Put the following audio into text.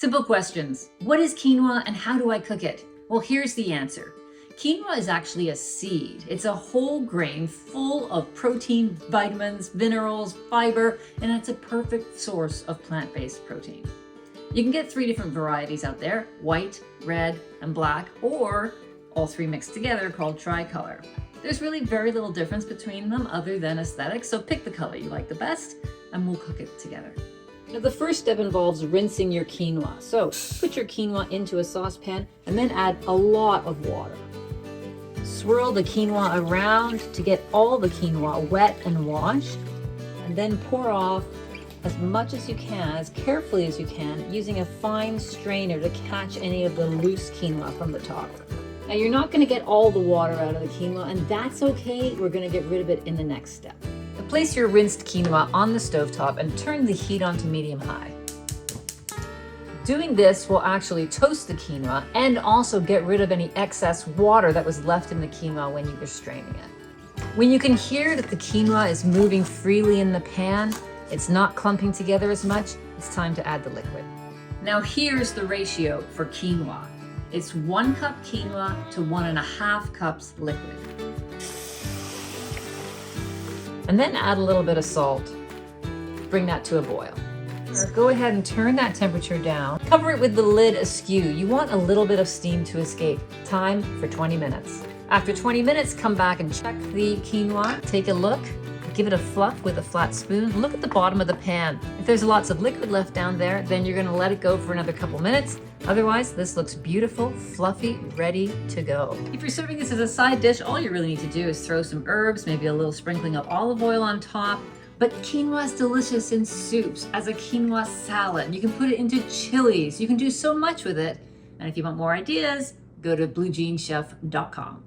Simple questions. What is quinoa and how do I cook it? Well, here's the answer. Quinoa is actually a seed. It's a whole grain full of protein, vitamins, minerals, fiber, and it's a perfect source of plant-based protein. You can get 3 different varieties out there: white, red, and black, or all 3 mixed together called tricolor. There's really very little difference between them other than aesthetics, so pick the color you like the best and we'll cook it together. Now, the first step involves rinsing your quinoa. So put your quinoa into a saucepan and then add a lot of water. Swirl the quinoa around to get all the quinoa wet and washed, and then pour off as much as you can, as carefully as you can, using a fine strainer to catch any of the loose quinoa from the top. Now, you're not going to get all the water out of the quinoa, and that's okay. We're going to get rid of it in the next step. Place your rinsed quinoa on the stovetop and turn the heat on to medium-high. Doing this will actually toast the quinoa and also get rid of any excess water that was left in the quinoa when you were straining it. When you can hear that the quinoa is moving freely in the pan, it's not clumping together as much, it's time to add the liquid. Now here's the ratio for quinoa. It's 1 cup quinoa to 1.5 cups liquid. And then add a little bit of salt. Bring that to a boil. Go ahead and turn that temperature down. Cover it with the lid askew. You want a little bit of steam to escape. Time for 20 minutes. After 20 minutes, come back and check the quinoa. Take a look. Give it a fluff with a flat spoon. Look at the bottom of the pan. If there's lots of liquid left down there, then you're gonna let it go for another couple minutes. Otherwise, this looks beautiful, fluffy, ready to go. If you're serving this as a side dish, all you really need to do is throw some herbs, maybe a little sprinkling of olive oil on top. But quinoa is delicious in soups, as a quinoa salad. You can put it into chilies. You can do so much with it. And if you want more ideas, go to bluejeanschef.com.